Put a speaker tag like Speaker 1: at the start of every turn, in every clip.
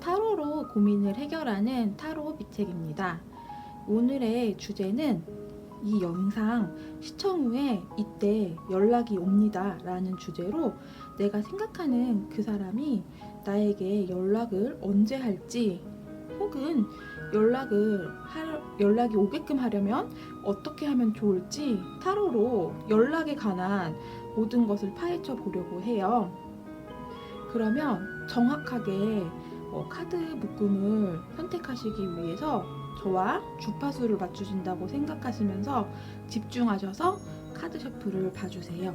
Speaker 1: 타로로 고민을 해결하는 타로 미책입니다. 오늘의 주제는 이 영상 시청 후에 이때 연락이 옵니다 라는 주제로 내가 생각하는 그 사람이 나에게 연락을 언제 할지, 혹은 연락이 오게끔 하려면 어떻게 하면 좋을지 타로로 연락에 관한 모든 것을 파헤쳐 보려고 해요. 그러면 정확하게 카드 묶음을 선택하시기 위해서 저와 주파수를 맞추신다고 생각하시면서 집중하셔서 카드 셔플을 봐주세요.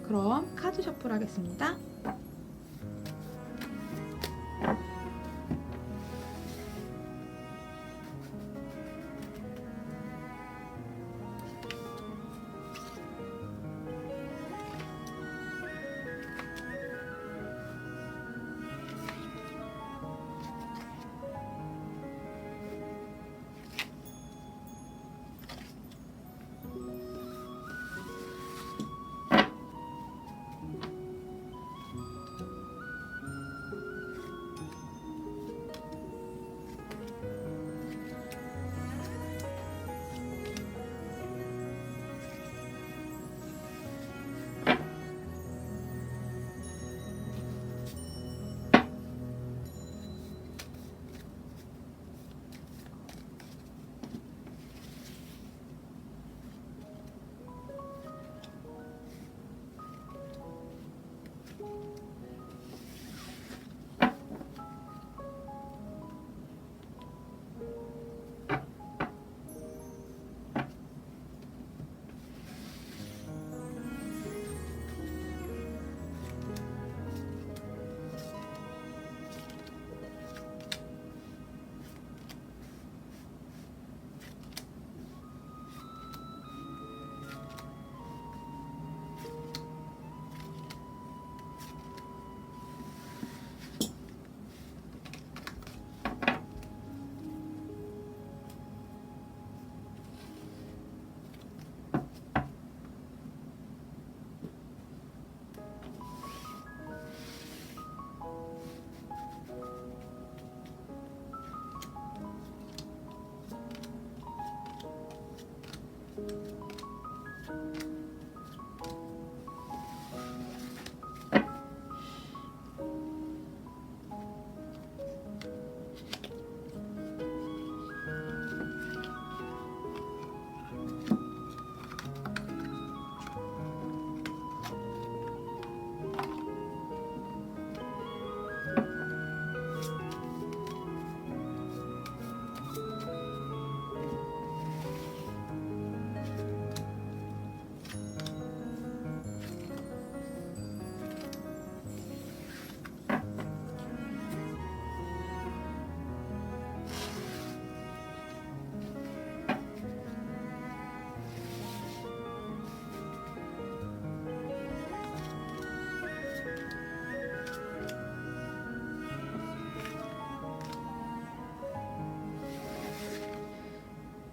Speaker 1: 그럼 카드 셔플 하겠습니다.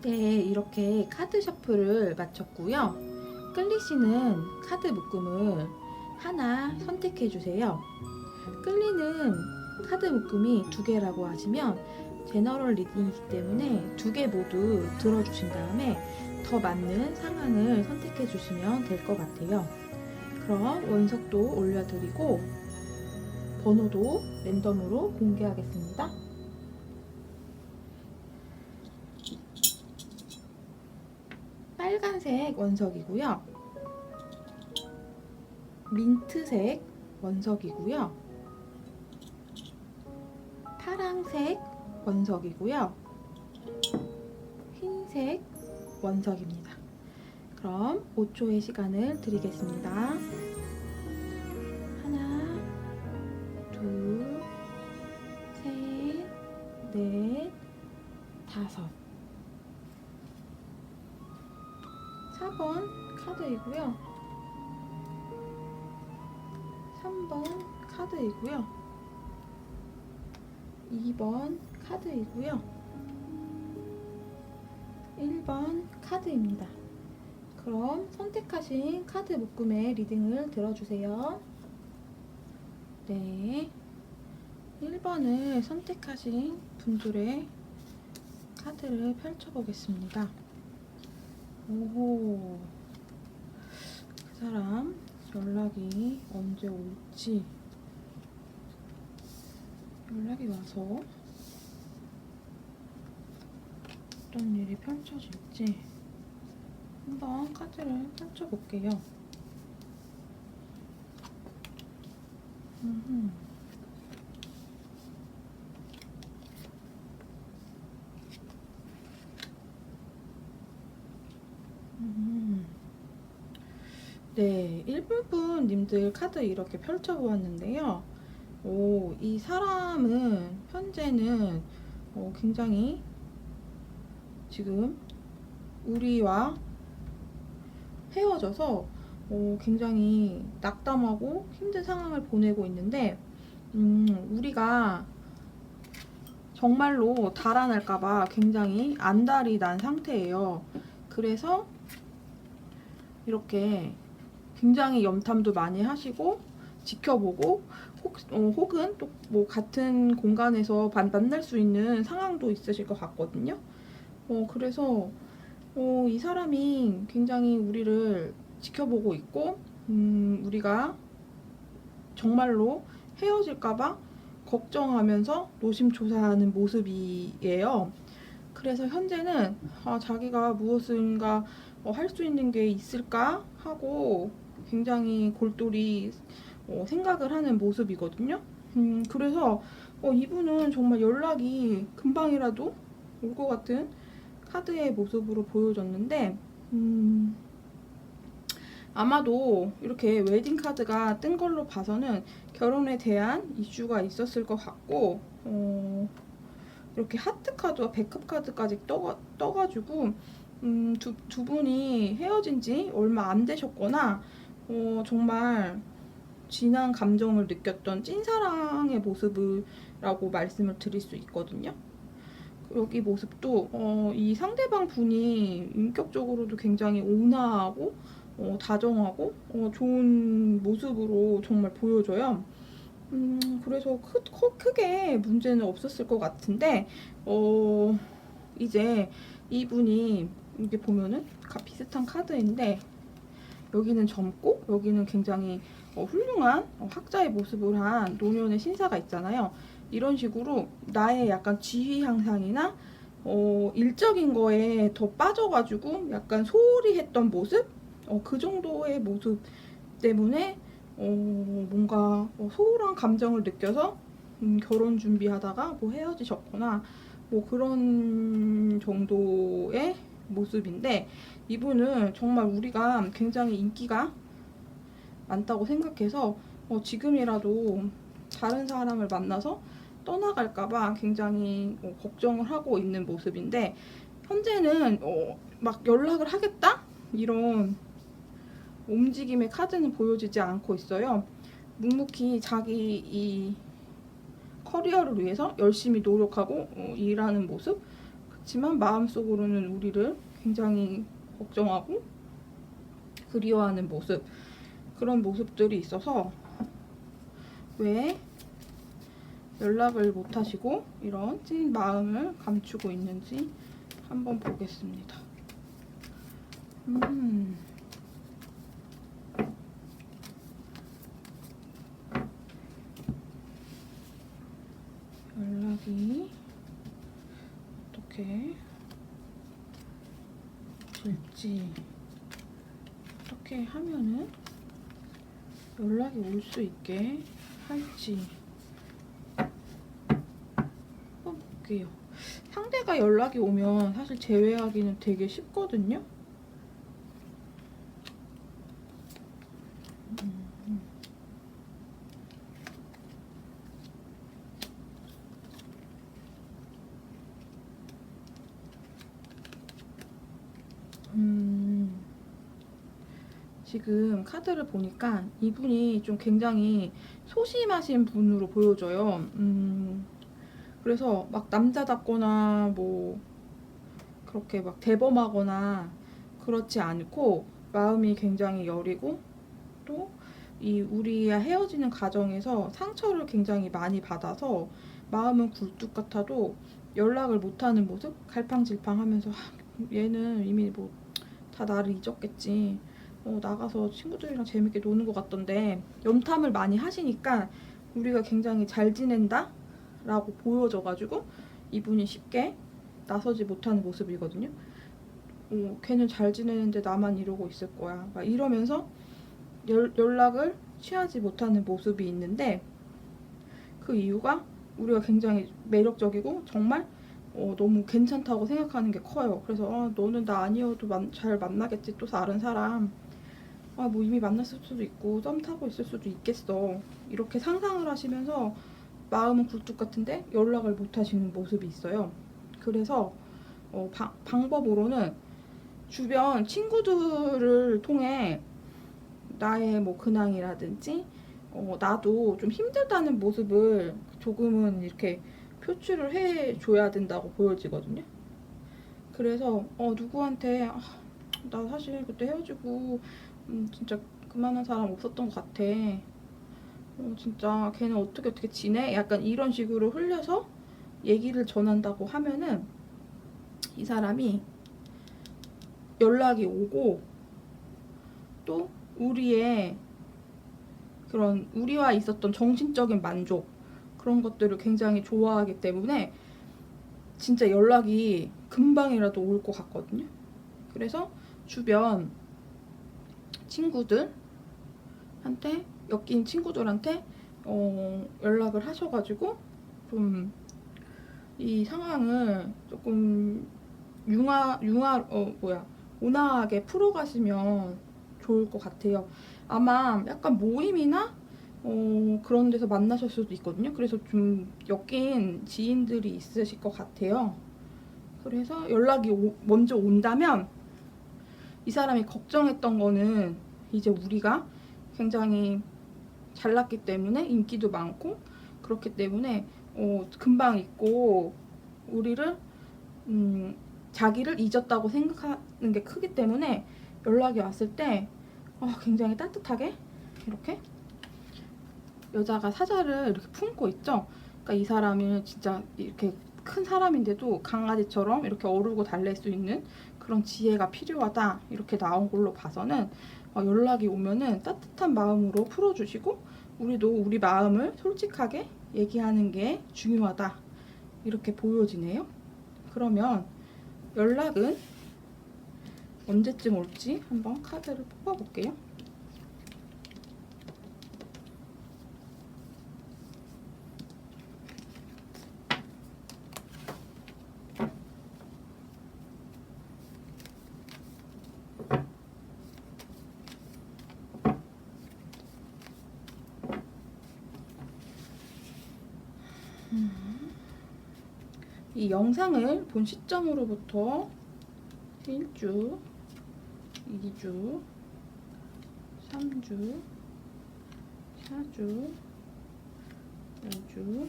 Speaker 1: 네, 이렇게 카드 셔플을 마쳤고요. 끌리시는 카드 묶음을 하나 선택해 주세요. 끌리는 카드 묶음이 2개라고 하시면 제너럴 리딩이기 때문에 2개 모두 들어주신 다음에 더 맞는 상황을 선택해 주시면 될 것 같아요. 그럼 원석도 올려드리고 번호도 랜덤으로 공개하겠습니다. 빨간색 원석이고요. 민트색 원석이고요. 파랑색 원석이고요. 흰색 원석입니다. 그럼 5초의 시간을 드리겠습니다. 하나, 둘, 셋, 넷, 다섯. 4번 카드이고요. 3번 카드이고요. 2번 카드이고요. 1번 카드입니다. 그럼 선택하신 카드 묶음의 리딩을 들어주세요. 네, 1번을 선택하신 분들의 카드를 펼쳐보겠습니다. 오호, 그 사람 연락이 언제 올지, 연락이 와서 어떤 일이 펼쳐질지 한번 카드를 펼쳐볼게요. 네, 1부분 님들 카드 이렇게 펼쳐보았는데요. 이 사람은 현재는 굉장히 지금 우리와 헤어져서 굉장히 낙담하고 힘든 상황을 보내고 있는데 우리가 정말로 달아날까봐 굉장히 안달이 난 상태예요. 그래서 이렇게 굉장히 염탐도 많이 하시고 지켜보고 혹은 또 뭐 같은 공간에서 만날 수 있는 상황도 있으실 것 같거든요. 그래서 이 사람이 굉장히 우리를 지켜보고 있고 우리가 정말로 헤어질까봐 걱정하면서 노심초사하는 모습이에요. 그래서 현재는 자기가 무엇인가 할 수 있는 게 있을까 하고 굉장히 골똘히 생각을 하는 모습이거든요. 그래서 이분은 정말 연락이 금방이라도 올 것 같은 카드의 모습으로 보여졌는데 아마도 이렇게 웨딩 카드가 뜬 걸로 봐서는 결혼에 대한 이슈가 있었을 것 같고 이렇게 하트 카드와 백합 카드까지 떠가지고 두 분이 헤어진 지 얼마 안 되셨거나 정말 진한 감정을 느꼈던 찐사랑의 모습이라고 말씀을 드릴 수 있거든요. 여기 모습도 이 상대방 분이 인격적으로도 굉장히 온화하고 다정하고 좋은 모습으로 정말 보여져요. 그래서 크게 문제는 없었을 것 같은데 이제 이분이 이게 보면은 비슷한 카드인데 여기는 젊고 여기는 굉장히 훌륭한 학자의 모습을 한 노년의 신사가 있잖아요. 이런 식으로 나의 약간 지휘 향상이나 일적인 거에 더 빠져가지고 약간 소홀히 했던 모습? 그 정도의 모습 때문에 뭔가 소홀한 감정을 느껴서 결혼 준비하다가 뭐 헤어지셨거나 뭐 그런 정도의 모습인데 이분은 정말 우리가 굉장히 인기가 많다고 생각해서 지금이라도 다른 사람을 만나서 떠나갈까봐 굉장히 걱정을 하고 있는 모습인데 현재는 막 연락을 하겠다? 이런 움직임의 카드는 보여지지 않고 있어요. 묵묵히 자기 이 커리어를 위해서 열심히 노력하고 일하는 모습. 그렇지만 마음속으로는 우리를 굉장히 걱정하고 그리워하는 모습. 그런 모습들이 있어서 왜 연락을 못 하시고 이런 찐 마음을 감추고 있는지 한번 보겠습니다. 연락이 어떻게 될지 어떻게 하면은 연락이 올 수 있게 할지 한번 볼게요. 상대가 연락이 오면 사실 제외하기는 되게 쉽거든요. 지금 카드를 보니까 이분이 좀 굉장히 소심하신 분으로 보여져요. 그래서 막 남자답거나 뭐 그렇게 막 대범하거나 그렇지 않고 마음이 굉장히 여리고 또 이 우리와 헤어지는 과정에서 상처를 굉장히 많이 받아서 마음은 굴뚝 같아도 연락을 못하는 모습? 갈팡질팡하면서 얘는 이미 뭐 다 나를 잊었겠지. 나가서 친구들이랑 재밌게 노는 것 같던데 염탐을 많이 하시니까 우리가 굉장히 잘 지낸다? 라고 보여져가지고 이분이 쉽게 나서지 못하는 모습이거든요. 걔는 잘 지내는데 나만 이러고 있을 거야. 막 이러면서 연락을 취하지 못하는 모습이 있는데 그 이유가 우리가 굉장히 매력적이고 정말 너무 괜찮다고 생각하는 게 커요. 그래서 너는 나 아니어도 잘 만나겠지 또 다른 사람. 뭐 이미 만났을 수도 있고 썸 타고 있을 수도 있겠어. 이렇게 상상을 하시면서 마음은 굴뚝 같은데 연락을 못 하시는 모습이 있어요. 그래서 방법으로는 주변 친구들을 통해 나의 뭐 근황이라든지 나도 좀 힘들다는 모습을 조금은 이렇게 표출을 해줘야 된다고 보여지거든요. 그래서 누구한테 나 사실 그때 헤어지고 진짜 그만한 사람 없었던 것 같아. 진짜 걔는 어떻게 지내? 약간 이런 식으로 흘려서 얘기를 전한다고 하면은 이 사람이 연락이 오고 또 우리의 그런 우리와 있었던 정신적인 만족 그런 것들을 굉장히 좋아하기 때문에 진짜 연락이 금방이라도 올 것 같거든요. 그래서 주변 친구들한테 엮인 친구들한테 연락을 하셔가지고 좀 이 상황을 조금 온화하게 풀어가시면 좋을 것 같아요. 아마 약간 모임이나 그런 데서 만나실 수도 있거든요. 그래서 좀 엮인 지인들이 있으실 것 같아요. 그래서 연락이 먼저 온다면 이 사람이 걱정했던 거는 이제 우리가 굉장히 잘났기 때문에 인기도 많고 그렇기 때문에 금방 잊고 우리를 자기를 잊었다고 생각하는 게 크기 때문에 연락이 왔을 때 굉장히 따뜻하게 이렇게 여자가 사자를 이렇게 품고 있죠. 그러니까 이 사람이 진짜 이렇게 큰 사람인데도 강아지처럼 이렇게 어르고 달랠 수 있는 그런 지혜가 필요하다 이렇게 나온 걸로 봐서는 연락이 오면은 따뜻한 마음으로 풀어주시고 우리도 우리 마음을 솔직하게 얘기하는 게 중요하다 이렇게 보여지네요. 그러면 연락은 언제쯤 올지 한번 카드를 뽑아볼게요. 이 영상을 본 시점으로부터 1주, 2주, 3주, 4주, 5주,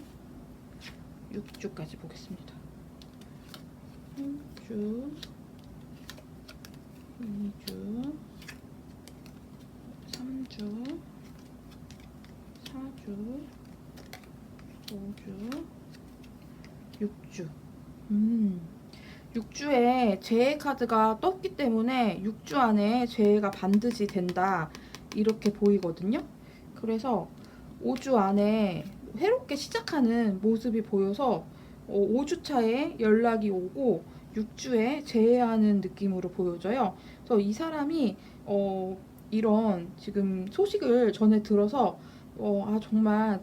Speaker 1: 6주까지 보겠습니다. 1주, 2주, 3주, 4주, 5주, 6주. 6주에 재해 카드가 떴기 때문에 6주 안에 재해가 반드시 된다 이렇게 보이거든요. 그래서 5주 안에 새롭게 시작하는 모습이 보여서 5주 차에 연락이 오고 6주에 재해하는 느낌으로 보여져요. 그래서 이 사람이 이런 지금 소식을 전해 들어서 정말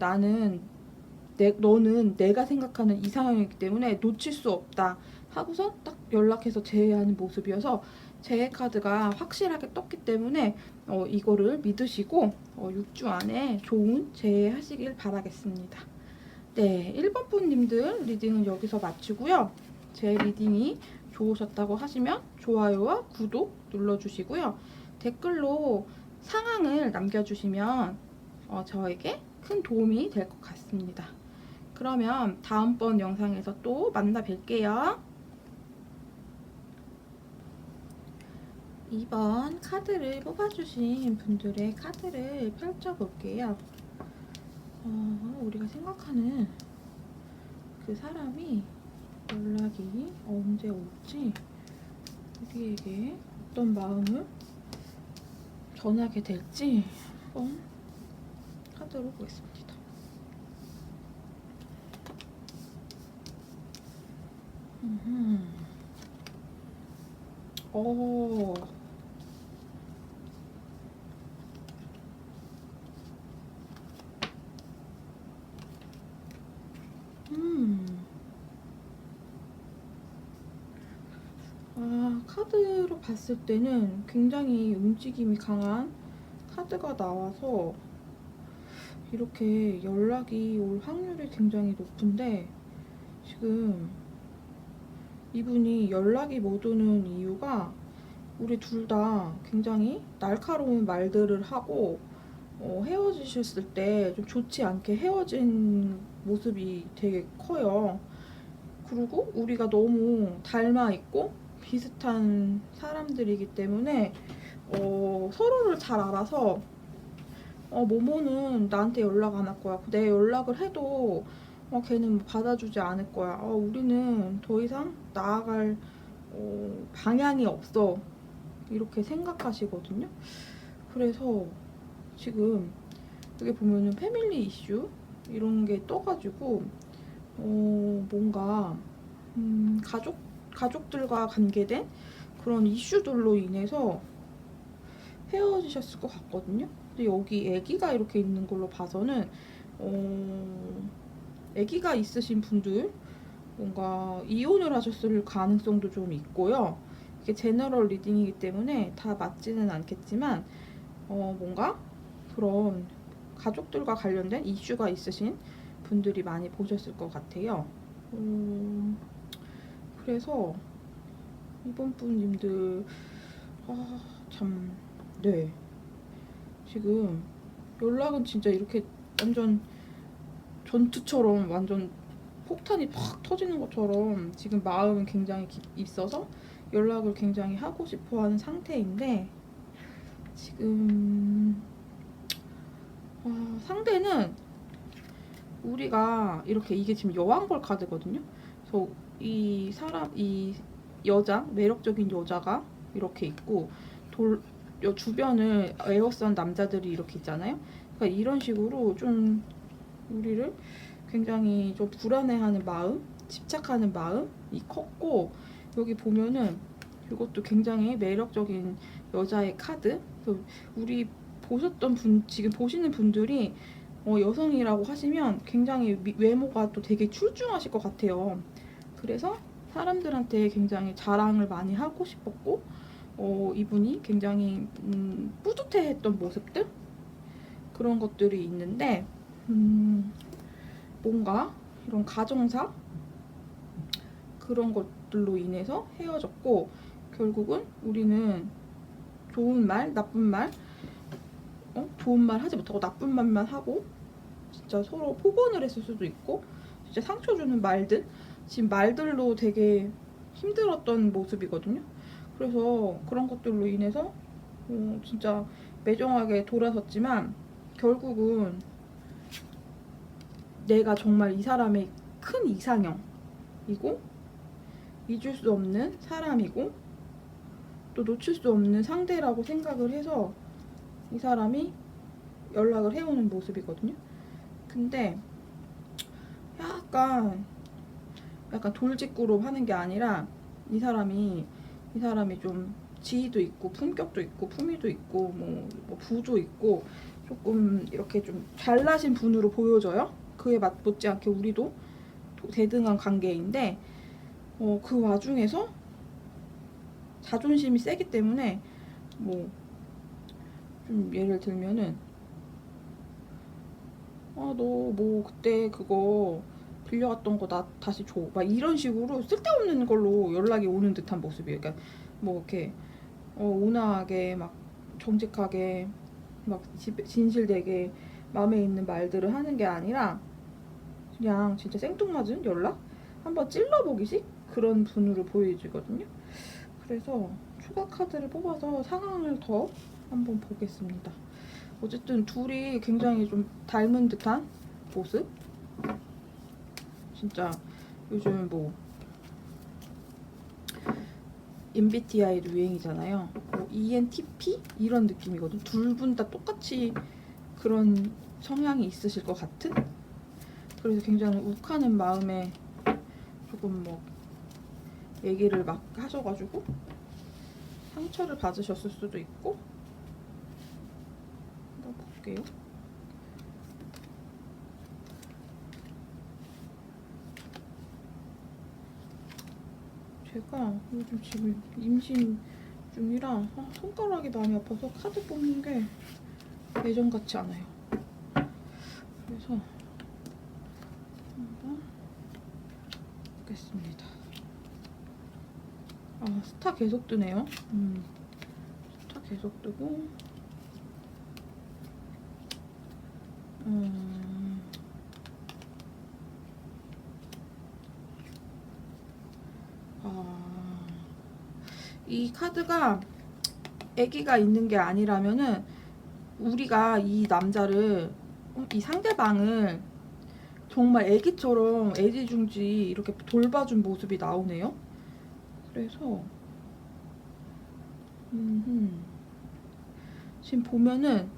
Speaker 1: 너는 내가 생각하는 이상형이기 때문에 놓칠 수 없다 하고서 딱 연락해서 재회하는 모습이어서 재회 카드가 확실하게 떴기 때문에 이거를 믿으시고 6주 안에 좋은 재회 하시길 바라겠습니다. 네, 1번 분님들 리딩은 여기서 마치고요. 제 리딩이 좋으셨다고 하시면 좋아요와 구독 눌러주시고요. 댓글로 상황을 남겨주시면 저에게 큰 도움이 될 것 같습니다. 그러면 다음번 영상에서 또 만나 뵐게요. 이번 카드를 뽑아주신 분들의 카드를 펼쳐볼게요. 우리가 생각하는 그 사람이 연락이 언제 올지, 우리에게 어떤 마음을 전하게 될지 한번 카드로 보겠습니다. 어, 카드로 봤을 때는 굉장히 움직임이 강한 카드가 나와서 이렇게 연락이 올 확률이 굉장히 높은데, 지금 이분이 연락이 못 오는 이유가 우리 둘 다 굉장히 날카로운 말들을 하고 헤어지셨을 때 좀 좋지 않게 헤어진 모습이 되게 커요. 그리고 우리가 너무 닮아 있고 비슷한 사람들이기 때문에 서로를 잘 알아서 모모는 나한테 연락 안 할 거야. 내 연락을 해도 걔는 뭐 받아주지 않을 거야. 우리는 더 이상 나아갈 방향이 없어. 이렇게 생각하시거든요. 그래서 지금 여기 보면은 패밀리 이슈 이런 게 떠가지고 뭔가 가족들과 관계된 그런 이슈들로 인해서 헤어지셨을 것 같거든요. 근데 여기 아기가 이렇게 있는 걸로 봐서는 아기가 있으신 분들 뭔가 이혼을 하셨을 가능성도 좀 있고요. 이게 제너럴 리딩이기 때문에 다 맞지는 않겠지만 뭔가 그런 가족들과 관련된 이슈가 있으신 분들이 많이 보셨을 것 같아요. 그래서 이번 분님들 참, 네, 지금 연락은 진짜 이렇게 완전 전투처럼 완전 폭탄이 팍 터지는 것처럼 지금 마음은 굉장히 있어서 연락을 굉장히 하고 싶어하는 상태인데, 지금 상대는 우리가 이렇게, 이게 지금 여왕벌 카드거든요. 그래서 이 여자, 매력적인 여자가 이렇게 있고 주변을 에어컨 남자들이 이렇게 있잖아요. 그러니까 이런 식으로 좀 우리를 굉장히 좀 불안해하는 마음, 집착하는 마음이 컸고, 여기 보면은 이것도 굉장히 매력적인 여자의 카드. 우리 보셨던 분, 지금 보시는 분들이 여성이라고 하시면 굉장히 외모가 또 되게 출중하실 것 같아요. 그래서 사람들한테 굉장히 자랑을 많이 하고 싶었고, 이분이 굉장히 뿌듯해했던 모습들, 그런 것들이 있는데, 뭔가 이런 가정사 그런 것들로 인해서 헤어졌고, 결국은 우리는 좋은 말, 나쁜 말, 좋은 말 하지 못하고 나쁜 말만 하고 진짜 서로 폭언을 했을 수도 있고, 진짜 상처 주는 말들, 지금 말들로 되게 힘들었던 모습이거든요. 그래서 그런 것들로 인해서 진짜 매정하게 돌아섰지만, 결국은 내가 정말 이 사람의 큰 이상형이고 잊을 수 없는 사람이고 또 놓칠 수 없는 상대라고 생각을 해서 이 사람이 연락을 해오는 모습이거든요. 근데 약간 돌직구로 하는 게 아니라 이 사람이 좀 지위도 있고 품격도 있고 품위도 있고 뭐 부도 있고 조금 이렇게 좀 잘나신 분으로 보여져요. 그에 못지않게 우리도 대등한 관계인데, 그 와중에서 자존심이 세기 때문에 뭐 좀 예를 들면은 너 뭐 그때 그거 빌려갔던 거 나 다시 줘, 막 이런 식으로 쓸데없는 걸로 연락이 오는 듯한 모습이에요. 그러니까 뭐 이렇게 온화하게 막 정직하게 막 진실되게 마음에 있는 말들을 하는 게 아니라 그냥 진짜 생뚱맞은 연락? 한번 찔러보기식 그런 분으로 보여지거든요. 그래서 추가 카드를 뽑아서 상황을 더 한번 보겠습니다. 어쨌든 둘이 굉장히 좀 닮은 듯한 모습. 진짜 요즘 뭐 MBTI도 유행이잖아요. 뭐 ENTP 이런 느낌이거든. 둘 분 다 똑같이 그런 성향이 있으실 것 같은. 그래서 굉장히 욱하는 마음에 조금 뭐 얘기를 막 하셔가지고 상처를 받으셨을 수도 있고. 한번 볼게요. 제가 요즘 지금 임신 중이라 손가락이 많이 아파서 카드 뽑는 게 예전 같지 않아요. 그래서 한번 보겠습니다. 스타 계속 뜨네요. 스타 계속 뜨고 이 카드가 아기가 있는 게 아니라면은 우리가 이 남자를 이 상대방을 정말 아기처럼 애지중지 이렇게 돌봐준 모습이 나오네요. 그래서 지금 보면은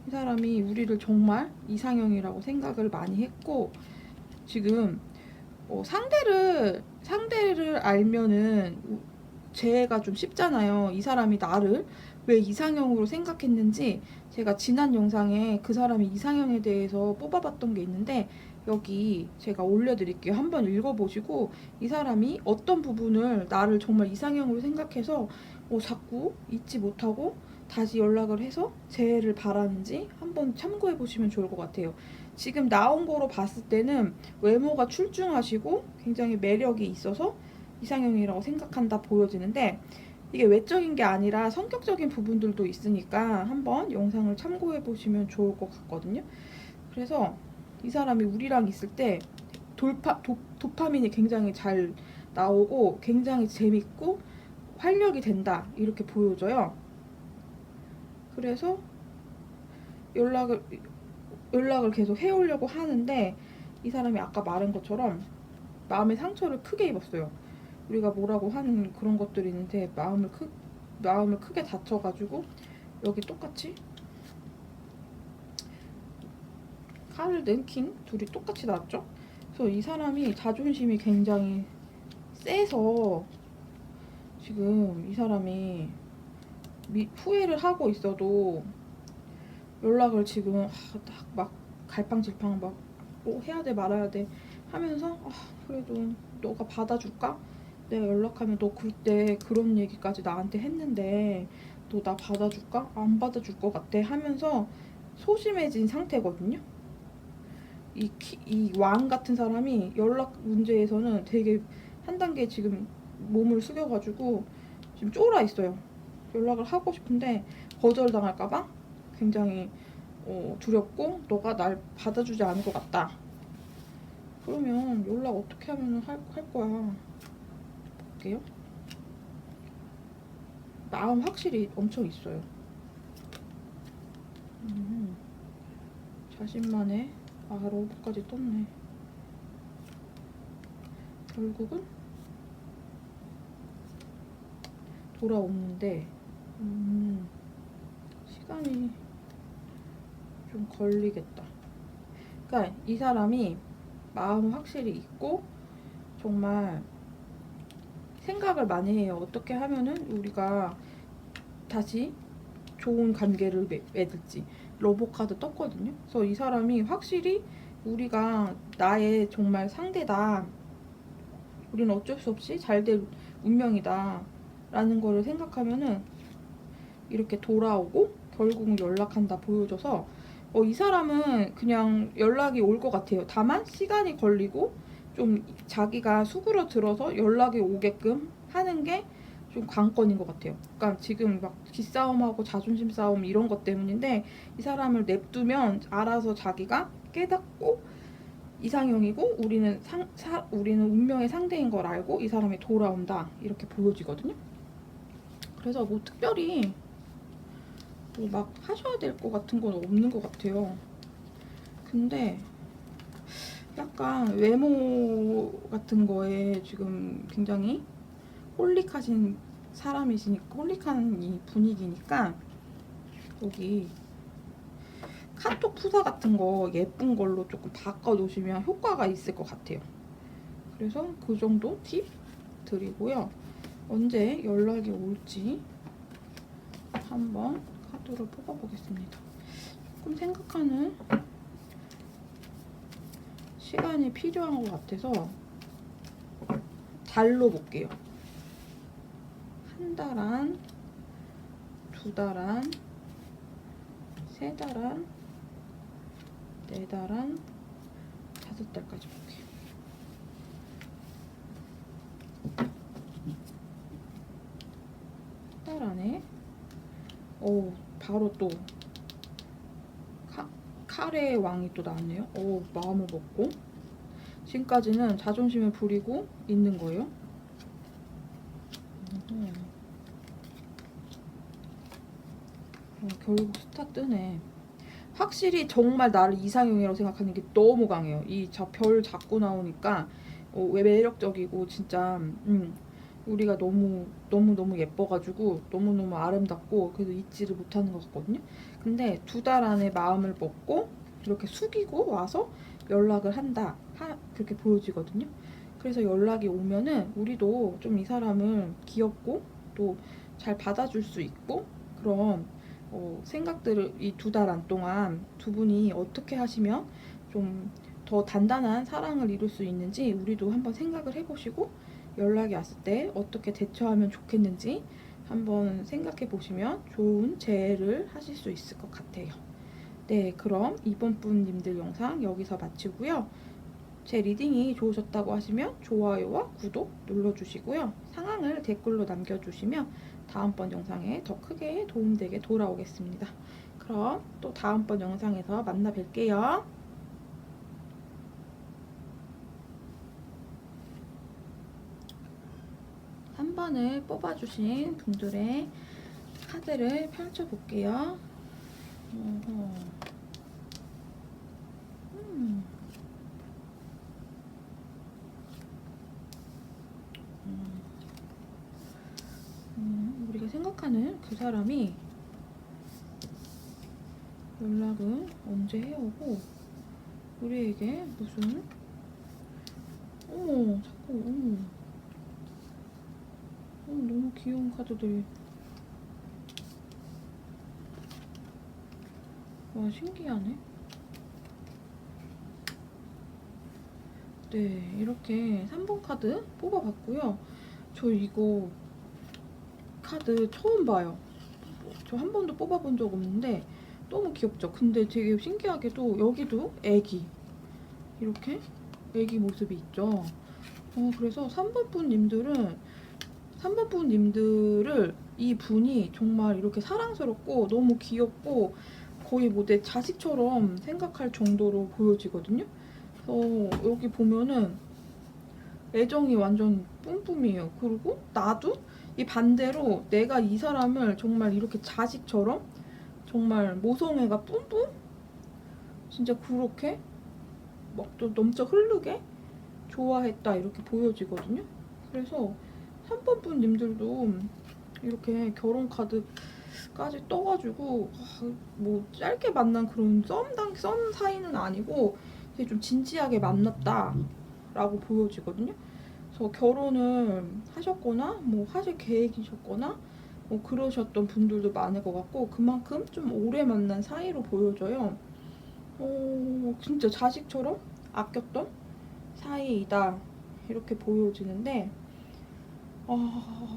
Speaker 1: 이 사람이 우리를 정말 이상형이라고 생각을 많이 했고, 지금 상대를 알면은 재해가 좀 쉽잖아요. 이 사람이 나를 왜 이상형으로 생각했는지 제가 지난 영상에 그 사람이 이상형에 대해서 뽑아봤던 게 있는데 여기 제가 올려드릴게요. 한번 읽어보시고 이 사람이 어떤 부분을 나를 정말 이상형으로 생각해서 자꾸 잊지 못하고 다시 연락을 해서 재해를 바라는지 한번 참고해보시면 좋을 것 같아요. 지금 나온 거로 봤을 때는 외모가 출중하시고 굉장히 매력이 있어서 이상형이라고 생각한다 보여지는데, 이게 외적인 게 아니라 성격적인 부분들도 있으니까 한번 영상을 참고해 보시면 좋을 것 같거든요. 그래서 이 사람이 우리랑 있을 때 도파민이 굉장히 잘 나오고 굉장히 재밌고 활력이 된다 이렇게 보여져요. 그래서 연락을 계속 해오려고 하는데 이 사람이 아까 말한 것처럼 마음의 상처를 크게 입었어요. 우리가 뭐라고 하는 그런 것들이 있는데 마음을 크게 다쳐가지고 여기 똑같이 칼을 낸 킹 둘이 똑같이 나왔죠. 그래서 이 사람이 자존심이 굉장히 세서 지금 이 사람이 후회를 하고 있어도 연락을 지금 막 갈팡질팡 막 해야 돼 말아야 돼 하면서 그래도 너가 받아줄까? 내가 연락하면 너 그때 그런 얘기까지 나한테 했는데 너 나 받아줄까? 안 받아줄 것 같아 하면서 소심해진 상태거든요. 이 왕 같은 사람이 연락 문제에서는 되게 한 단계 지금 몸을 숙여가지고 지금 쫄아 있어요. 연락을 하고 싶은데 거절당할까봐 굉장히 두렵고 너가 날 받아주지 않을 것 같다. 그러면 연락 어떻게 하면 할 거야. 볼게요. 마음 확실히 엄청 있어요. 자신만의 로브까지 떴네. 결국은 돌아오는데 시간이 좀 걸리겠다. 그러니까 이 사람이 마음 확실히 있고 정말 생각을 많이 해요. 어떻게 하면은 우리가 다시 좋은 관계를 맺을지. 러브카드 떴거든요. 그래서 이 사람이 확실히 우리가 나의 정말 상대다. 우리는 어쩔 수 없이 잘될 운명이다. 라는 거를 생각하면은 이렇게 돌아오고 결국은 연락한다 보여줘서 이 사람은 그냥 연락이 올 것 같아요. 다만 시간이 걸리고 좀 자기가 수그러들어서 연락이 오게끔 하는 게 좀 관건인 것 같아요. 그러니까 지금 막 기싸움하고 자존심 싸움 이런 것 때문인데 이 사람을 냅두면 알아서 자기가 깨닫고 이상형이고 우리는 운명의 상대인 걸 알고 이 사람이 돌아온다 이렇게 보여지거든요. 그래서 뭐 특별히 뭐 막 하셔야 될 것 같은 건 없는 것 같아요. 근데 약간 외모 같은 거에 지금 굉장히 홀릭하신 사람이시니까, 홀릭한 이 분위기니까 여기 카톡 푸사 같은 거 예쁜 걸로 조금 바꿔 놓으시면 효과가 있을 것 같아요. 그래서 그 정도 팁 드리고요. 언제 연락이 올지 한번 카드를 뽑아보겠습니다. 조금 생각하는 시간이 필요한 것 같아서 달로 볼게요. 한 달 안, 두 달 안, 세 달 안, 네 달 안, 다섯 달까지 볼게요. 한 달 안에 바로 또 칼의 왕이 또 나왔네요. 마음을 먹고 지금까지는 자존심을 부리고 있는 거예요. 결국 스타 뜨네. 확실히 정말 나를 이상형이라고 생각하는 게 너무 강해요. 이 별 자꾸 나오니까 왜 매력적이고 진짜 우리가 너무 예뻐가지고 너무너무 아름답고 그래도 잊지를 못하는 것 같거든요. 근데 두 달 안에 마음을 먹고 이렇게 숙이고 와서 연락을 한다 그렇게 보여지거든요. 그래서 연락이 오면은 우리도 좀 이 사람을 귀엽고 또 잘 받아줄 수 있고 그런 생각들을 이 두 달 안 동안 두 분이 어떻게 하시면 좀 더 단단한 사랑을 이룰 수 있는지 우리도 한번 생각을 해보시고 연락이 왔을 때 어떻게 대처하면 좋겠는지 한번 생각해 보시면 좋은 재해를 하실 수 있을 것 같아요. 네, 그럼 이번 분님들 영상 여기서 마치고요. 제 리딩이 좋으셨다고 하시면 좋아요와 구독 눌러주시고요. 상황을 댓글로 남겨주시면 다음번 영상에 더 크게 도움되게 돌아오겠습니다. 그럼 또 다음번 영상에서 만나 뵐게요. 한 번을 뽑아주신 분들의 카드를 펼쳐볼게요. 우리가 생각하는 그 사람이 연락은 언제 해오고 우리에게 무슨 자꾸 너무 귀여운 카드들이 와 신기하네. 네, 이렇게 3번 카드 뽑아봤고요. 저 이거 카드 처음 봐요. 저 한 번도 뽑아본 적 없는데 너무 귀엽죠? 근데 되게 신기하게도 여기도 애기 이렇게 애기 모습이 있죠. 그래서 3번 분님들을 이 분이 정말 이렇게 사랑스럽고 너무 귀엽고 거의 뭐 내 자식처럼 생각할 정도로 보여지거든요. 그래서 여기 보면은 애정이 완전 뿜뿜이에요. 그리고 나도 이 반대로 내가 이 사람을 정말 이렇게 자식처럼 정말 모성애가 뿜뿜 진짜 그렇게 막 또 넘쳐 흐르게 좋아했다 이렇게 보여지거든요. 그래서 3번 분님들도 이렇게 결혼 카드까지 떠가지고 뭐 짧게 만난 그런 썸 사이는 아니고 되게 좀 진지하게 만났다 라고 보여지거든요. 그래서 결혼을 하셨거나 뭐 하실 계획이셨거나 뭐 그러셨던 분들도 많을 것 같고 그만큼 좀 오래 만난 사이로 보여져요. 진짜 자식처럼 아꼈던 사이이다 이렇게 보여지는데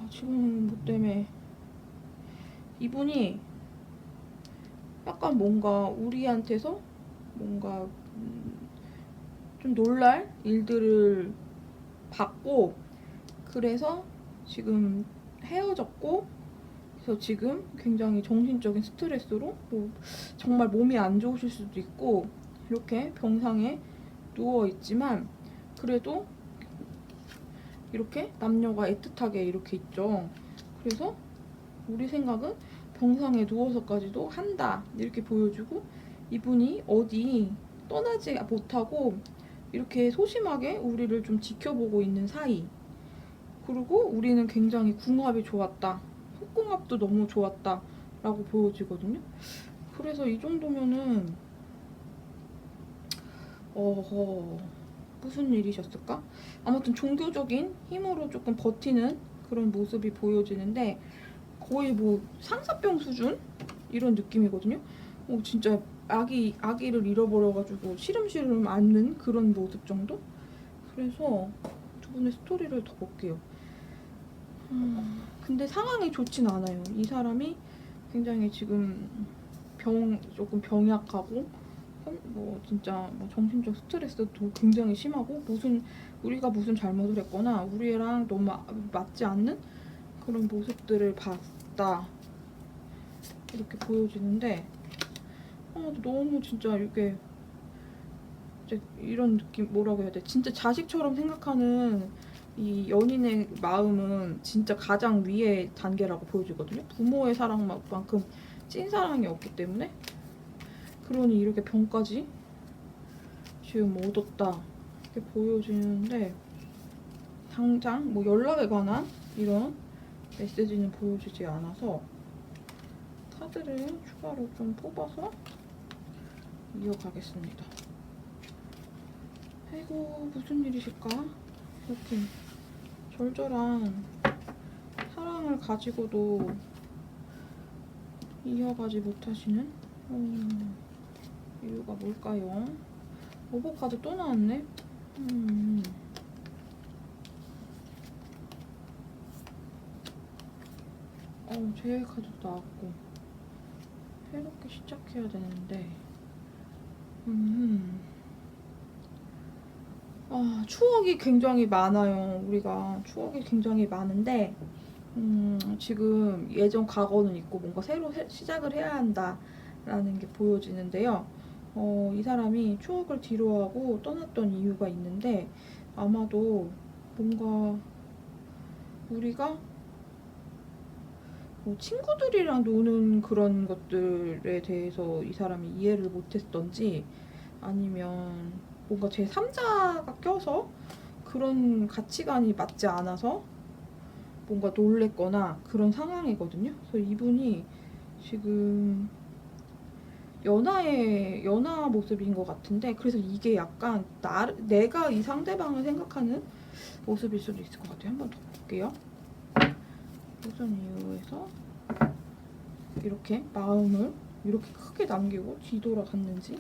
Speaker 1: 지금 뭐 때문에 이분이 약간 뭔가 우리한테서 뭔가 좀 놀랄 일들을 받고 그래서 지금 헤어졌고 그래서 지금 굉장히 정신적인 스트레스로 뭐 정말 몸이 안 좋으실 수도 있고 이렇게 병상에 누워 있지만 그래도 이렇게 남녀가 애틋하게 이렇게 있죠. 그래서 우리 생각은 병상에 누워서까지도 한다 이렇게 보여주고, 이분이 어디 떠나지 못하고 이렇게 소심하게 우리를 좀 지켜보고 있는 사이, 그리고 우리는 굉장히 궁합이 좋았다, 속궁합도 너무 좋았다 라고 보여지거든요. 그래서 이 정도면은 무슨 일이셨을까? 아무튼 종교적인 힘으로 조금 버티는 그런 모습이 보여지는데, 거의 뭐 상사병 수준? 이런 느낌이거든요. 진짜 아기를 잃어버려가지고 시름시름 앓는 그런 모습 정도? 그래서 두 분의 스토리를 더 볼게요. 근데 상황이 좋진 않아요. 이 사람이 굉장히 지금 조금 병약하고, 뭐 진짜 뭐 정신적 스트레스도 굉장히 심하고, 우리가 무슨 잘못을 했거나 우리 애랑 너무 맞지 않는 그런 모습들을 봤다 이렇게 보여지는데, 너무 진짜 이게 이런 느낌, 뭐라고 해야 돼, 진짜 자식처럼 생각하는 이 연인의 마음은 진짜 가장 위의 단계라고 보여지거든요. 부모의 사랑만큼 찐사랑이 없기 때문에. 그러니 이렇게 병까지 지금 얻었다 이렇게 보여지는데, 당장 뭐 연락에 관한 이런 메시지는 보여지지 않아서 카드를 추가로 좀 뽑아서 이어가겠습니다. 아이고, 무슨 일이실까? 이렇게 절절한 사랑을 가지고도 이어가지 못하시는 이유가 뭘까요? 오버카드 또 나왔네. 제일 카드도 나왔고, 새롭게 시작해야 되는데, 추억이 굉장히 많아요. 우리가 추억이 굉장히 많은데, 지금 예전 과거는 있고 뭔가 새로 시작을 해야 한다라는 게 보여지는데요. 이 사람이 추억을 뒤로하고 떠났던 이유가 있는데, 아마도 뭔가 우리가 뭐 친구들이랑 노는 그런 것들에 대해서 이 사람이 이해를 못했던지, 아니면 뭔가 제3자가 껴서 그런 가치관이 맞지 않아서 뭔가 놀랬거나 그런 상황이거든요. 그래서 이분이 지금 연하 모습인 것 같은데, 그래서 이게 약간 내가 이 상대방을 생각하는 모습일 수도 있을 것 같아요. 한번 더 볼게요. 무슨 이유에서 이렇게 마음을 이렇게 크게 남기고 뒤돌아갔는지.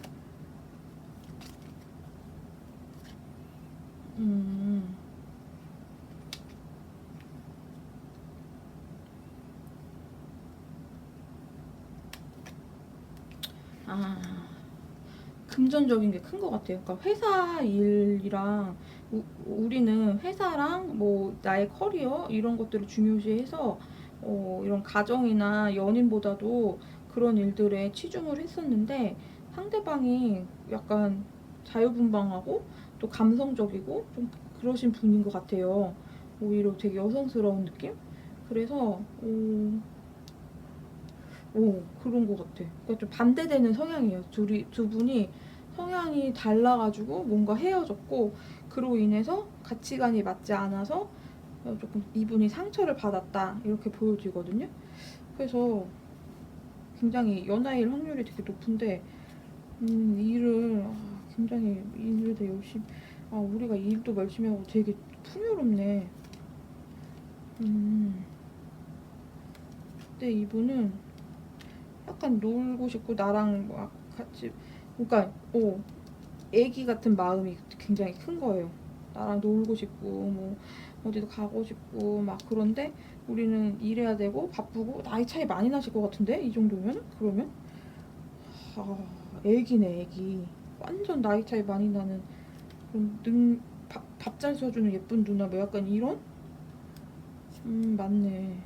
Speaker 1: 금전적인 게 큰 것 같아요. 그러니까 회사 일이랑 우리는 회사랑 뭐 나의 커리어 이런 것들을 중요시해서 이런 가정이나 연인보다도 그런 일들에 치중을 했었는데, 상대방이 약간 자유분방하고 또 감성적이고 좀 그러신 분인 것 같아요. 오히려 되게 여성스러운 느낌? 그래서 그런 것 같아. 그러니까 좀 반대되는 성향이에요. 두 분이 성향이 달라가지고 뭔가 헤어졌고, 그로 인해서 가치관이 맞지 않아서 조금 이분이 상처를 받았다 이렇게 보여지거든요. 그래서 굉장히 연하일 확률이 되게 높은데, 굉장히 일을 되게 열심히, 우리가 일도 열심히 하고 되게 풍요롭네. 근데 이분은 약간 놀고 싶고 나랑 막 같이, 그러니까 애기 같은 마음이 굉장히 큰 거예요. 나랑 놀고 싶고 뭐 어디도 가고 싶고 막. 그런데 우리는 일해야 되고 바쁘고, 나이 차이 많이 나실 것 같은데 이 정도면? 그러면 애기네, 애기. 완전 나이 차이 많이 나는 그런 밥 잘 써주는 예쁜 누나, 뭐 약간 이런? 맞네.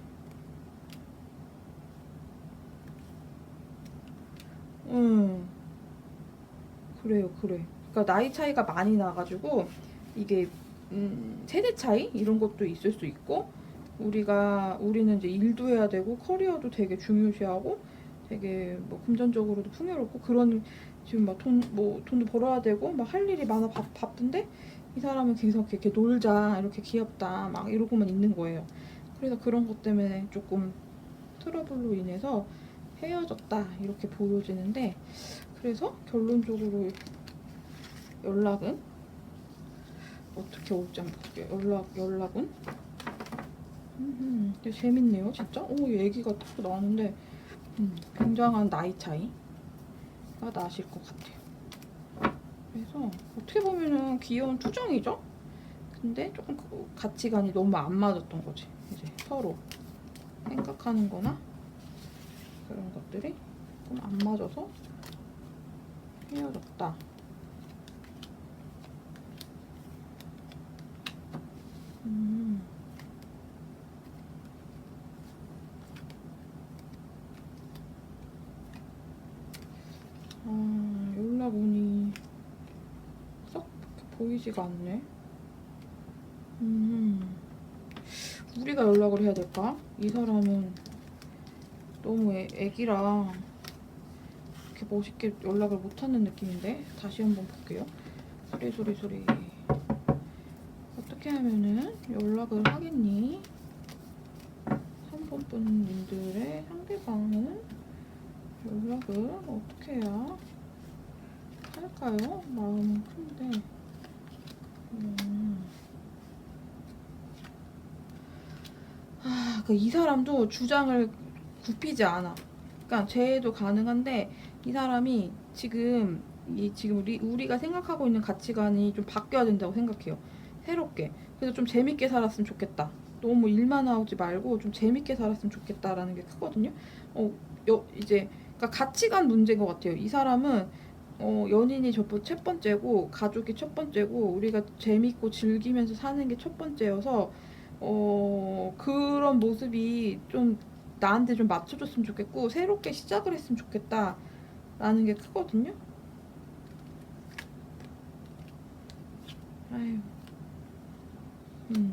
Speaker 1: 그래요, 그래. 그러니까 나이 차이가 많이 나가지고 이게 세대 차이 이런 것도 있을 수 있고, 우리는 이제 일도 해야 되고 커리어도 되게 중요시하고 되게 뭐 금전적으로도 풍요롭고 그런 지금 막 돈도 벌어야 되고 막 할 일이 많아 바쁜데 이 사람은 계속 이렇게 놀자 이렇게 귀엽다 막 이러고만 있는 거예요. 그래서 그런 것 때문에 조금 트러블로 인해서 헤어졌다 이렇게 보여지는데 그래서 결론적으로 연락은 어떻게 올지 한번 볼게요. 연락은 되게 재밌네요 진짜. 오 얘기가 딱 나왔는데 굉장한 나이 차이가 나실 것 같아요. 그래서 어떻게 보면은 귀여운 투정이죠. 근데 조금 가치관이 너무 안 맞았던 거지. 이제 서로 생각하는 거나 그런 것들이 좀 안 맞아서 헤어졌다. 연락 운이 썩 보이지가 않네. 우리가 연락을 해야 될까? 이 사람은 너무 애기라 이렇게 멋있게 연락을 못하는 느낌인데 다시 한번 볼게요. 소리 어떻게 하면은 연락을 하겠니? 3번 분님들의 상대방은 연락을 어떻게 해야 할까요? 마음은 큰데 이 사람도 주장을 굽히지 않아. 그러니까 재해도 가능한데 이 사람이 지금 우리가 생각하고 있는 가치관이 좀 바뀌어야 된다고 생각해요. 새롭게. 그래서 좀 재밌게 살았으면 좋겠다. 너무 일만 하지 말고 좀 재밌게 살았으면 좋겠다라는 게 크거든요. 이제 그러니까 가치관 문제인 것 같아요. 이 사람은 연인이 첫 번째고 가족이 첫 번째고 우리가 재밌고 즐기면서 사는 게 첫 번째여서 그런 모습이 좀 나한테 좀 맞춰줬으면 좋겠고 새롭게 시작을 했으면 좋겠다라는 게 크거든요. 아유,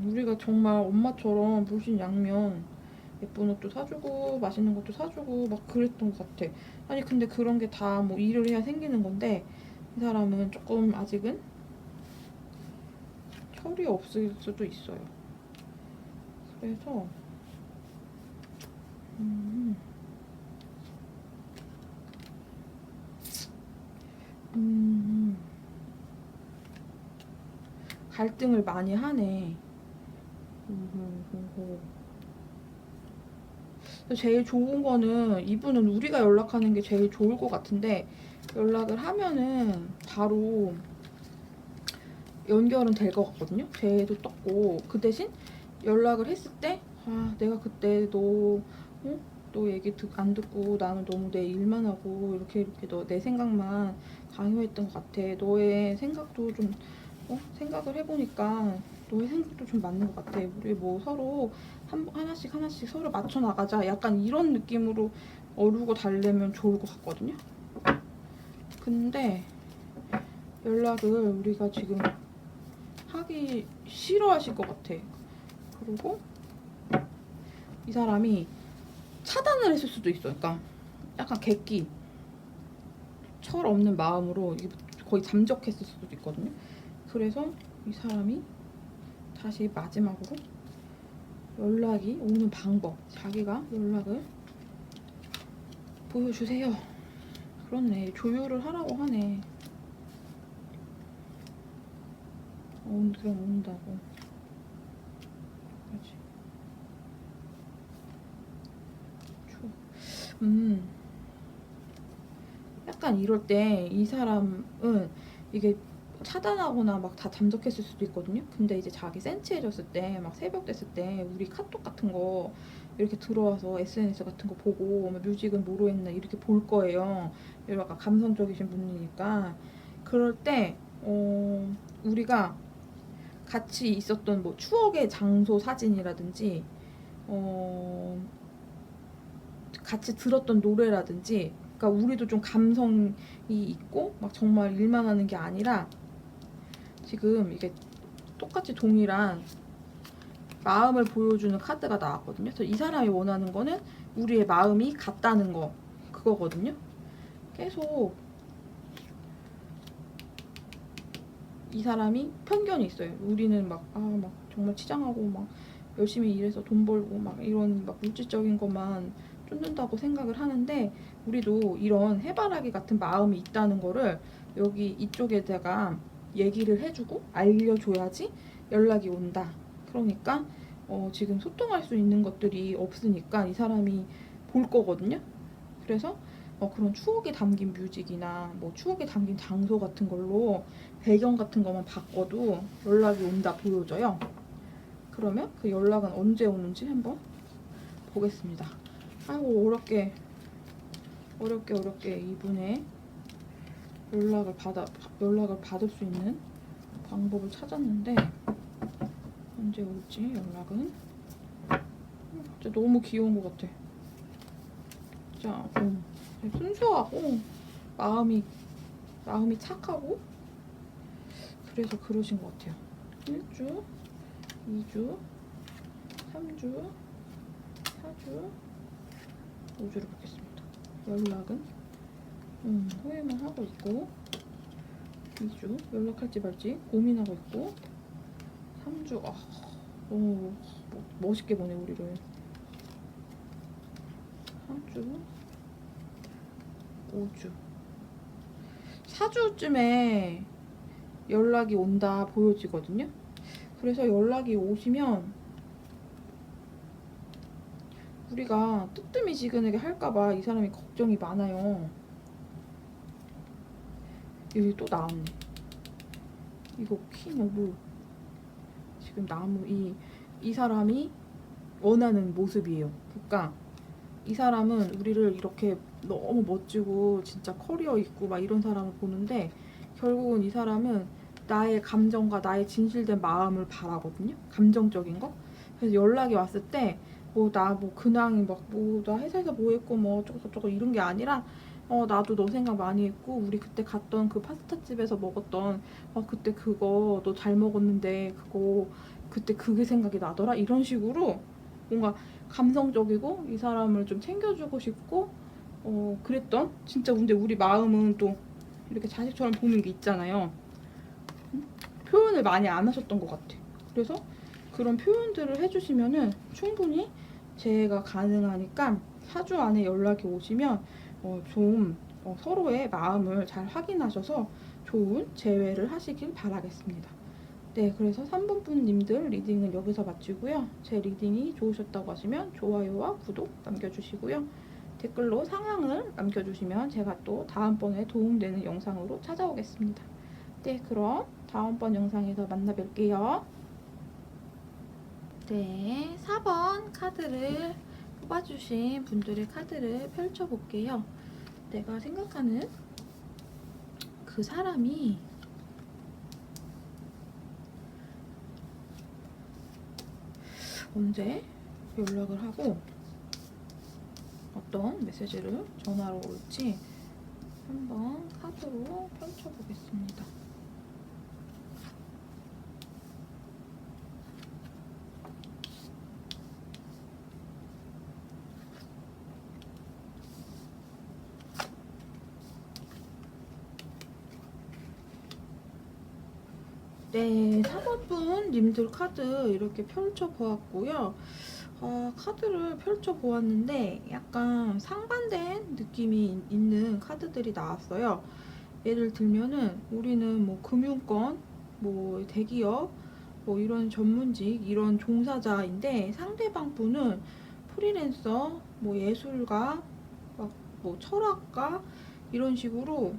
Speaker 1: 우리가 정말 엄마처럼 물심양면 예쁜 옷도 사주고 맛있는 것도 사주고 막 그랬던 것 같아. 아니 근데 그런 게 다 뭐 일을 해야 생기는 건데 이 사람은 조금 아직은 철이 없을 수도 있어요. 그래서 갈등을 많이 하네. 제일 좋은 거는 이분은 우리가 연락하는 게 제일 좋을 것 같은데 연락을 하면은 바로 연결은 될 것 같거든요. 쟤도 떴고 그 대신 연락을 했을 때 내가 그때 너 얘기 안 듣고 나는 너무 내 일만 하고 이렇게 내 생각만 강요했던 것 같아. 너의 생각도 좀 생각을 해보니까 너의 생각도 좀 맞는 것 같아. 우리 뭐 서로 하나씩 서로 맞춰 나가자. 약간 이런 느낌으로 어르고 달래면 좋을 것 같거든요. 근데 연락을 우리가 지금 하기 싫어하실 것 같아. 그리고 이 사람이 차단을 했을 수도 있어. 그러니까 약간 객기, 철 없는 마음으로 거의 잠적했을 수도 있거든요. 그래서 이 사람이 다시 마지막으로 연락이 오는 방법, 자기가 연락을 보여주세요. 그렇네, 조율을 하라고 하네. 그럼 온다고. 그렇지. 약간 이럴 때 이 사람은 이게 차단하거나 막 다 잠적했을 수도 있거든요. 근데 이제 자기 센치해졌을 때 막 새벽 됐을 때 우리 카톡 같은 거 이렇게 들어와서 SNS 같은 거 보고 뮤직은 뭐로 했나 이렇게 볼 거예요. 약간 감성적이신 분이니까 그럴 때 우리가 같이 있었던 뭐 추억의 장소 사진이라든지 같이 들었던 노래라든지 그러니까 우리도 좀 감성이 있고 막 정말 일만 하는 게 아니라 지금 이게 똑같이 동일한 마음을 보여주는 카드가 나왔거든요. 그래서 이 사람이 원하는 거는 우리의 마음이 같다는 거, 그거거든요. 계속 이 사람이 편견이 있어요. 우리는 막 정말 치장하고 막 열심히 일해서 돈 벌고 막 이런 막 물질적인 것만 쫓는다고 생각을 하는데, 우리도 이런 해바라기 같은 마음이 있다는 거를 여기 이쪽에다가 얘기를 해주고 알려줘야지 연락이 온다. 그러니까 지금 소통할 수 있는 것들이 없으니까 이 사람이 볼 거거든요. 그래서 그런 추억에 담긴 뮤직이나 뭐 추억에 담긴 장소 같은 걸로 배경 같은 것만 바꿔도 연락이 온다 보여져요. 그러면 그 연락은 언제 오는지 한번 보겠습니다. 아이고, 어렵게 이분의 연락을 받을 수 있는 방법을 찾았는데, 언제 올지 연락은. 진짜 너무 귀여운 것 같아. 진짜 순수하고 마음이 착하고, 그래서 그러신 것 같아요. 1주, 2주, 3주, 4주, 5주를 보겠습니다. 연락은 후회만 하고 있고, 2주 연락할지 말지 고민하고 있고, 3주 너무 멋있게 보내 우리를. 3주, 5주, 4주쯤에 연락이 온다 보여지거든요. 그래서 연락이 오시면 우리가 뜨뜨미지근하게 할까봐 이 사람이 걱정이 많아요. 여기 또 나왔네. 이거 퀸 오브 지금 나무, 이 사람이 원하는 모습이에요. 그러니까 이 사람은 우리를 이렇게 너무 멋지고 진짜 커리어 있고 막 이런 사람을 보는데, 결국은 이 사람은 나의 감정과 나의 진실된 마음을 바라거든요. 감정적인 거. 그래서 연락이 왔을 때 나 근황이 나 회사에서 뭐 했고 뭐 어쩌고 이런 게 아니라, 나도 너 생각 많이 했고, 우리 그때 갔던 그 파스타 집에서 먹었던 그때 그거 너 잘 먹었는데 그때 그게 생각이 나더라, 이런 식으로 뭔가 감성적이고 이 사람을 좀 챙겨주고 싶고 그랬던, 진짜. 근데 우리 마음은 또 이렇게 자식처럼 보는 게 있잖아요. 표현을 많이 안 하셨던 것 같아. 그래서 그런 표현들을 해주시면은 충분히 재해가 가능하니까 4주 안에 연락이 오시면 좀 서로의 마음을 잘 확인하셔서 좋은 재회를 하시길 바라겠습니다. 네, 그래서 3번 분님들 리딩은 여기서 마치고요. 제 리딩이 좋으셨다고 하시면 좋아요와 구독 남겨주시고요. 댓글로 상황을 남겨주시면 제가 또 다음번에 도움되는 영상으로 찾아오겠습니다. 네, 그럼 다음번 영상에서 만나 뵐게요. 네, 4번 카드를 뽑아주신 분들의 카드를 펼쳐볼게요. 내가 생각하는 그 사람이 언제 연락을 하고 어떤 메시지를 전화로 올지 한번 카드로 펼쳐보겠습니다. 네, 4번분 님들 카드 이렇게 펼쳐보았고요. 카드를 펼쳐보았는데 약간 상반된 느낌이 있는 카드들이 나왔어요. 예를 들면은 우리는 뭐 금융권, 뭐 대기업, 뭐 이런 전문직, 이런 종사자인데, 상대방 분은 프리랜서, 뭐 예술가, 막 뭐 철학가, 이런 식으로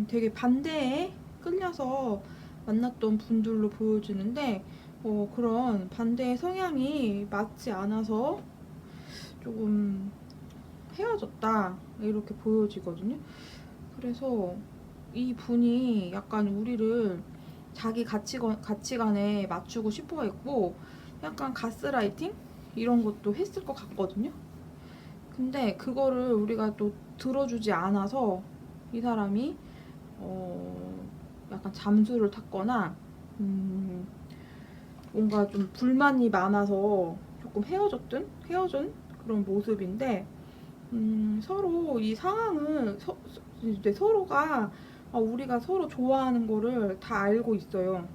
Speaker 1: 되게 반대에 끌려서 만났던 분들로 보여지는데, 그런 반대의 성향이 맞지 않아서 조금 헤어졌다, 이렇게 보여지거든요. 그래서 이 분이 약간 우리를 자기 가치관에 맞추고 싶어 했고, 약간 가스라이팅? 이런 것도 했을 것 같거든요. 근데 그거를 우리가 또 들어주지 않아서 이 사람이 약간 잠수를 탔거나 뭔가 좀 불만이 많아서 조금 헤어진 그런 모습인데, 서로 이 상황은 이제 서로가 우리가 서로 좋아하는 거를 다 알고 있어요.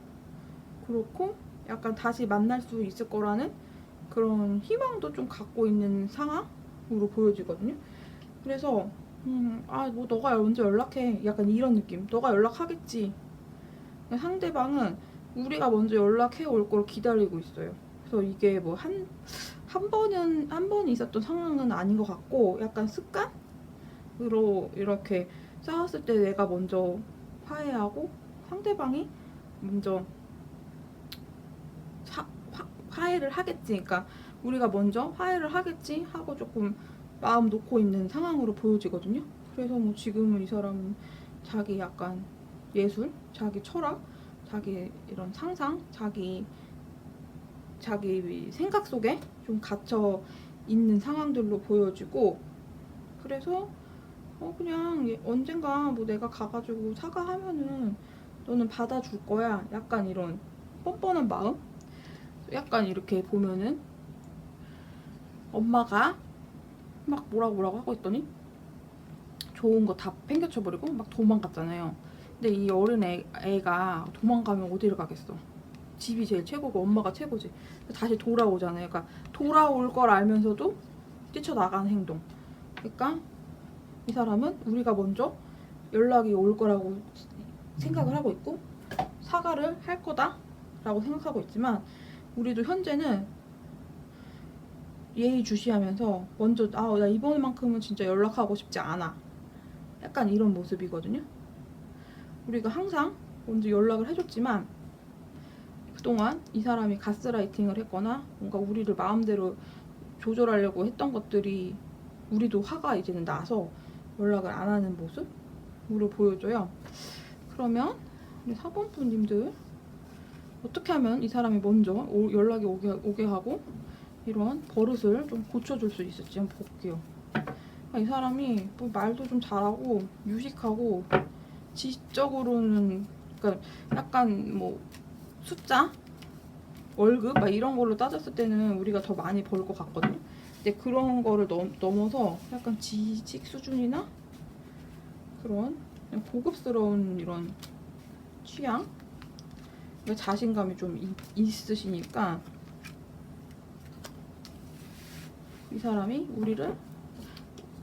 Speaker 1: 그렇고 약간 다시 만날 수 있을 거라는 그런 희망도 좀 갖고 있는 상황으로 보여지거든요. 그래서 뭐 너가 언제 연락해, 약간 이런 느낌. 너가 연락하겠지. 상대방은 우리가 먼저 연락해 올 걸 기다리고 있어요. 그래서 이게 뭐 한 번이 있었던 상황은 아닌 것 같고, 약간 습관으로 이렇게 싸웠을 때 내가 먼저 화해하고 상대방이 먼저 화해를 하겠지. 그러니까 우리가 먼저 화해를 하겠지 하고 조금 마음 놓고 있는 상황으로 보여지거든요. 그래서 뭐 지금은 이 사람은 자기 약간 예술, 자기 철학, 자기 이런 상상, 자기 생각 속에 좀 갇혀 있는 상황들로 보여지고, 그래서 그냥 언젠가 뭐 내가 가가지고 사과하면은 너는 받아줄 거야, 약간 이런 뻔뻔한 마음. 약간 이렇게 보면은 엄마가 막 뭐라고 하고 있더니 좋은 거 다 팽개쳐버리고 막 도망갔잖아요. 근데 이 어린 애가 도망가면 어디를 가겠어. 집이 제일 최고고 엄마가 최고지. 다시 돌아오잖아요. 그러니까 돌아올 걸 알면서도 뛰쳐나가는 행동. 그러니까 이 사람은 우리가 먼저 연락이 올 거라고 생각을 하고 있고 사과를 할 거다 라고 생각하고 있지만, 우리도 현재는 예의주시하면서 먼저 나 이번만큼은 진짜 연락하고 싶지 않아, 약간 이런 모습이거든요. 우리가 항상 먼저 연락을 해줬지만 그동안 이 사람이 가스라이팅을 했거나 뭔가 우리를 마음대로 조절하려고 했던 것들이 우리도 화가 이제는 나서 연락을 안 하는 모습으로 보여줘요. 그러면 우리 4번분님들 어떻게 하면 이 사람이 먼저 연락이 오게 하고 이런 버릇을 좀 고쳐줄 수 있을지 한번 볼게요. 이 사람이 뭐 말도 좀 잘하고 유식하고 지적으로는, 그러니까 약간 뭐 숫자, 월급 막 이런 걸로 따졌을 때는 우리가 더 많이 벌 것 같거든요. 근데 그런 거를 넘어서 약간 지식 수준이나 그런 고급스러운 이런 취향, 자신감이 좀 있으시니까 이 사람이 우리를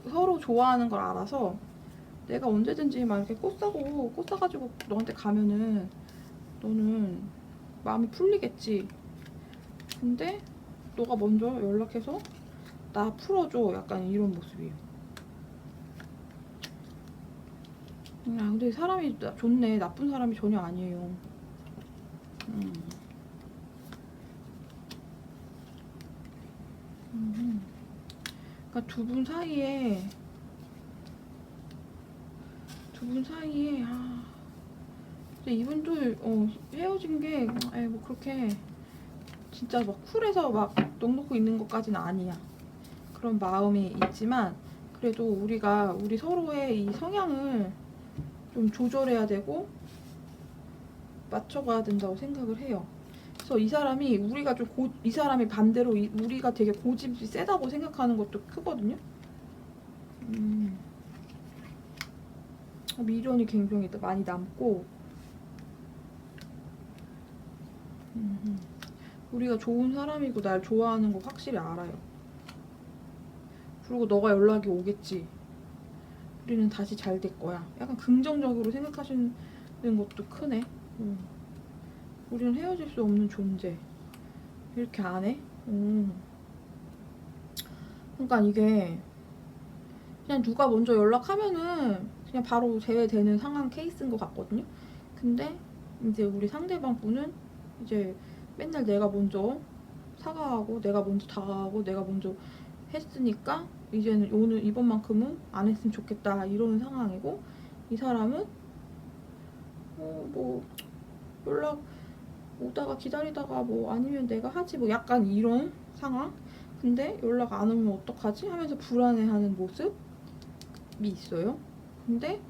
Speaker 1: 서로 좋아하는 걸 알아서 내가 언제든지 막 이렇게 꽃 사가지고 너한테 가면은 너는 마음이 풀리겠지. 근데 너가 먼저 연락해서 나 풀어줘, 약간 이런 모습이에요. 근데 사람이 좋네. 나쁜 사람이 전혀 아니에요. 그러니까 두 분 사이에 근데 이분들 헤어진 게 뭐 그렇게 진짜 막 쿨해서 막 넉넉히 있는 것까지는 아니야. 그런 마음이 있지만 그래도 우리가 우리 서로의 이 성향을 좀 조절해야 되고 맞춰가야 된다고 생각을 해요. 그래서 이 사람이 우리가 이 사람이 반대로 우리가 되게 고집이 세다고 생각하는 것도 크거든요. 미련이 굉장히 많이 남고, 우리가 좋은 사람이고 날 좋아하는 거 확실히 알아요. 그리고 너가 연락이 오겠지. 우리는 다시 잘 될 거야. 약간 긍정적으로 생각하시는 것도 크네. 우리는 헤어질 수 없는 존재. 이렇게 안 해? 그러니까 이게 그냥 누가 먼저 연락하면은 그냥 바로 제외되는 상황 케이스인 것 같거든요. 근데 이제 우리 상대방 분은 이제 맨날 내가 먼저 사과하고 내가 먼저 다가가고 내가 먼저 했으니까 이제는 이번만큼은 안 했으면 좋겠다, 이러는 상황이고, 이 사람은 뭐 연락 오다가 기다리다가 뭐 아니면 내가 하지 뭐 약간 이런 상황. 근데 연락 안 오면 어떡하지 하면서 불안해하는 모습이 있어요. 근데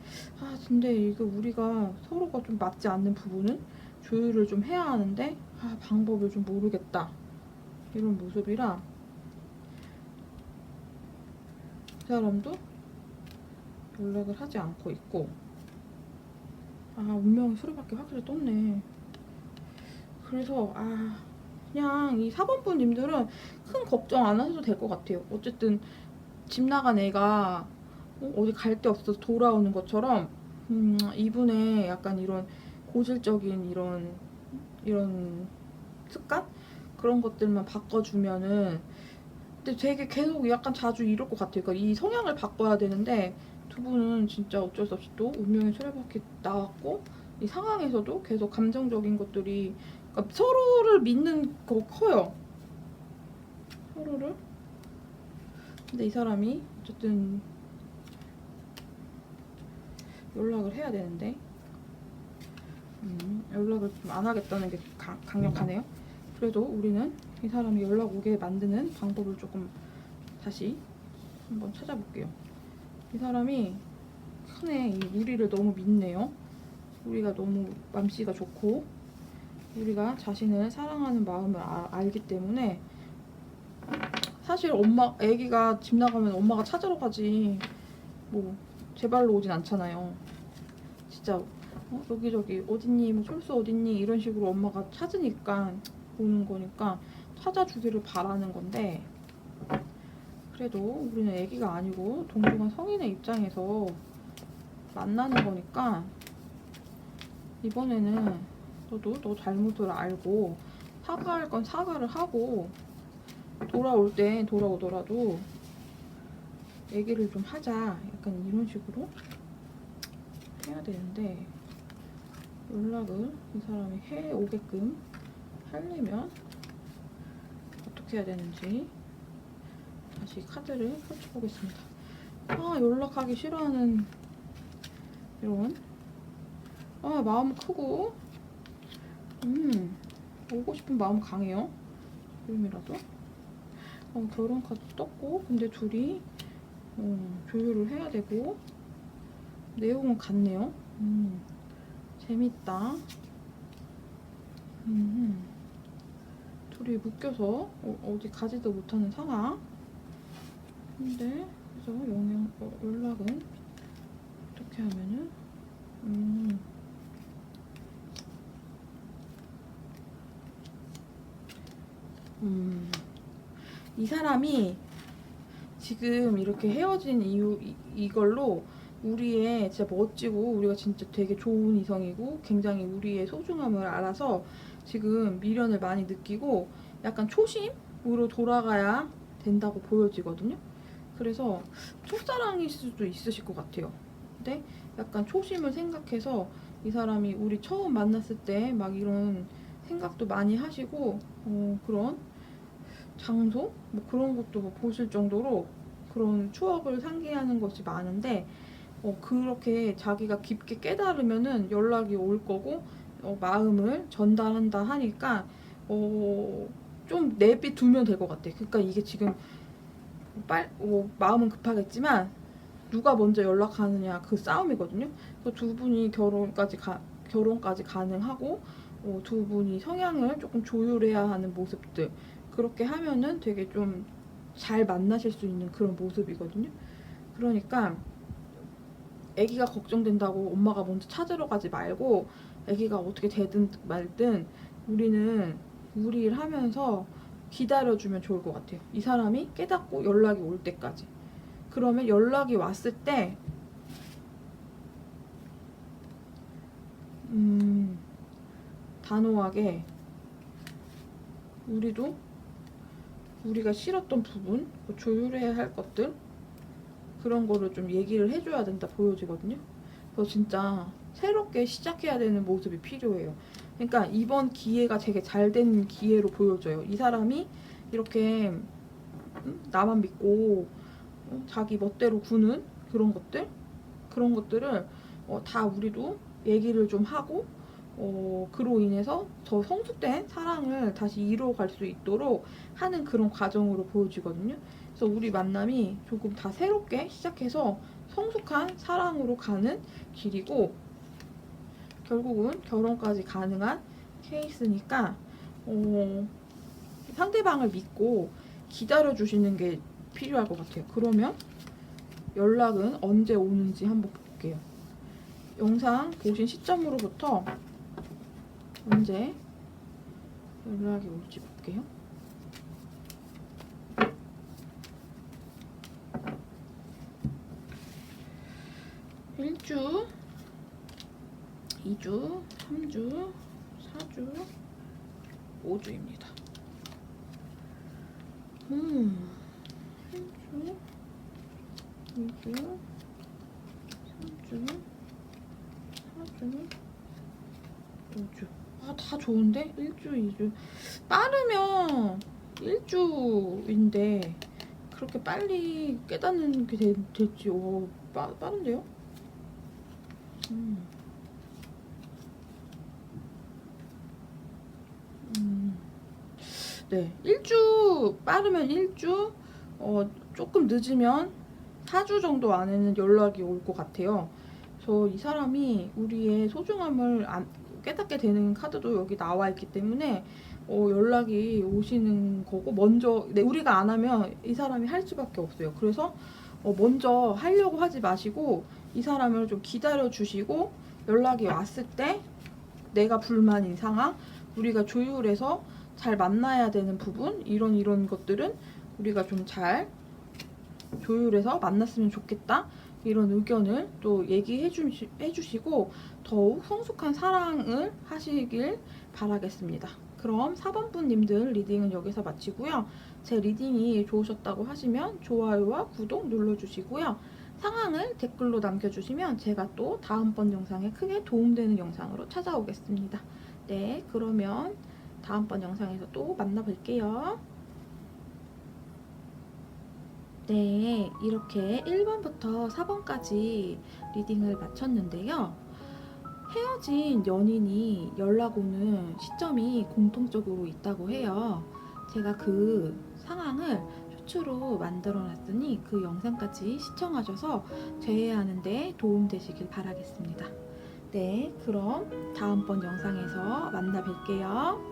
Speaker 1: 이거 우리가 서로가 좀 맞지 않는 부분은 조율을 좀 해야 하는데 방법을 좀 모르겠다 이런 모습이라 그 사람도 연락을 하지 않고 있고 운명의 수레바퀴 확실히 떴네. 그래서 그냥 이 4번분 님들은 큰 걱정 안 하셔도 될 것 같아요. 어쨌든 집 나간 애가 어디 갈 데 없어서 돌아오는 것처럼 이분의 약간 이런 고질적인 이런 습관? 그런 것들만 바꿔주면은 근데 되게 계속 약간 자주 이럴 것 같아요. 그러니까 이 성향을 바꿔야 되는데 두 분은 진짜 어쩔 수 없이 또 운명의 수레바퀴 나왔고 이 상황에서도 계속 감정적인 것들이 그러니까 서로를 믿는 거 커요. 서로를. 근데 이 사람이 어쨌든 연락을 해야 되는데 연락을 좀 안 하겠다는 게 강력하네요. 그래도 우리는 이 사람이 연락 오게 만드는 방법을 조금 다시 한번 찾아볼게요. 이 사람이 큰애 우리를 너무 믿네요. 우리가 너무 맘씨가 좋고 우리가 자신을 사랑하는 마음을 알기 때문에 사실 애기가 집 나가면 엄마가 찾으러 가지 뭐 제 발로 오진 않잖아요. 진짜 여기저기 어딨니 뭐 철수 어딨니 이런 식으로 엄마가 찾으니까 오는 거니까 찾아주기를 바라는 건데 그래도 우리는 애기가 아니고 동등한 성인의 입장에서 만나는 거니까 이번에는 너도 너 잘못을 알고 사과할 건 사과를 하고 돌아올 땐 돌아오더라도 얘기를 좀 하자 약간 이런 식으로 해야 되는데 연락을 이 사람이 해오게끔 하려면 어떻게 해야 되는지 다시 카드를 펼쳐보겠습니다. 연락하기 싫어하는 이런 마음 크고 오고 싶은 마음 강해요. 지금이라도 결혼 카드 떴고 근데 둘이 조율을 해야 되고 내용은 같네요. 재밌다. 둘이 묶여서 어디 가지도 못하는 상황. 근데 그래서 연락은 어떻게 하면은 이 사람이 지금 이렇게 헤어진 이유 이걸로 우리의 진짜 멋지고 우리가 진짜 되게 좋은 이성이고 굉장히 우리의 소중함을 알아서 지금 미련을 많이 느끼고 약간 초심으로 돌아가야 된다고 보여지거든요. 그래서 첫사랑일 수도 있으실 것 같아요. 근데 약간 초심을 생각해서 이 사람이 우리 처음 만났을 때 막 이런 생각도 많이 하시고 그런 장소? 뭐 그런 것도 뭐 보실 정도로 그런 추억을 상기하는 것이 많은데 그렇게 자기가 깊게 깨달으면은 연락이 올 거고 마음을 전달한다 하니까 좀 내비두면 될 것 같아. 그러니까 이게 지금 마음은 급하겠지만 누가 먼저 연락하느냐 그 싸움이거든요. 그래서 두 분이 결혼까지 가능하고 두 분이 성향을 조금 조율해야 하는 모습들 그렇게 하면은 되게 좀 잘 만나실 수 있는 그런 모습이거든요. 그러니까 아기가 걱정된다고 엄마가 먼저 찾으러 가지 말고 아기가 어떻게 되든 말든 우리는 우리 일 하면서 기다려주면 좋을 것 같아요. 이 사람이 깨닫고 연락이 올 때까지. 그러면 연락이 왔을 때 단호하게 우리가 싫었던 부분, 뭐 조율해야 할 것들 그런 거를 좀 얘기를 해줘야 된다 보여지거든요. 그래서 진짜 새롭게 시작해야 되는 모습이 필요해요. 그러니까 이번 기회가 되게 잘 된 기회로 보여져요. 이 사람이 이렇게 나만 믿고 자기 멋대로 구는 그런 것들을 다 우리도 얘기를 좀 하고 그로 인해서 더 성숙된 사랑을 다시 이루어갈 수 있도록 하는 그런 과정으로 보여지거든요. 그래서 우리 만남이 조금 다 새롭게 시작해서 성숙한 사랑으로 가는 길이고 결국은 결혼까지 가능한 케이스니까 상대방을 믿고 기다려 주시는 게 필요할 것 같아요. 그러면 연락은 언제 오는지 한번 볼게요. 영상 보신 시점으로부터 언제 연락이 올지 볼게요. 일주, 2주, 3주, 4주, 5주입니다. 1주, 2주, 3주, 4주, 5주. 아, 다 좋은데? 1주, 2주. 빠르면 1주인데 그렇게 빨리 깨닫는 게 될지. 오, 빠른데요? 네, 1주, 빠르면 1주, 조금 늦으면 4주 정도 안에는 연락이 올 것 같아요. 그래서 이 사람이 우리의 소중함을 깨닫게 되는 카드도 여기 나와 있기 때문에 연락이 오시는 거고, 먼저 우리가 안 하면 이 사람이 할 수밖에 없어요. 그래서 먼저 하려고 하지 마시고 이 사람을 좀 기다려 주시고, 연락이 왔을 때 내가 불만인 상황, 우리가 조율해서 잘 만나야 되는 부분, 이런 것들은 우리가 좀 잘 조율해서 만났으면 좋겠다, 이런 의견을 또 얘기해 주시고 더욱 성숙한 사랑을 하시길 바라겠습니다. 그럼 4번분 님들 리딩은 여기서 마치고요. 제 리딩이 좋으셨다고 하시면 좋아요와 구독 눌러주시고요. 상황을 댓글로 남겨주시면 제가 또 다음번 영상에 크게 도움되는 영상으로 찾아오겠습니다. 네, 그러면 다음번 영상에서 또 만나볼게요. 네, 이렇게 1번부터 4번까지 리딩을 마쳤는데요. 헤어진 연인이 연락 오는 시점이 공통적으로 있다고 해요. 제가 그 상황을 쇼츠로 만들어 놨으니 그 영상까지 시청하셔서 재해하는 데 도움되시길 바라겠습니다. 네, 그럼 다음번 영상에서 만나 뵐게요.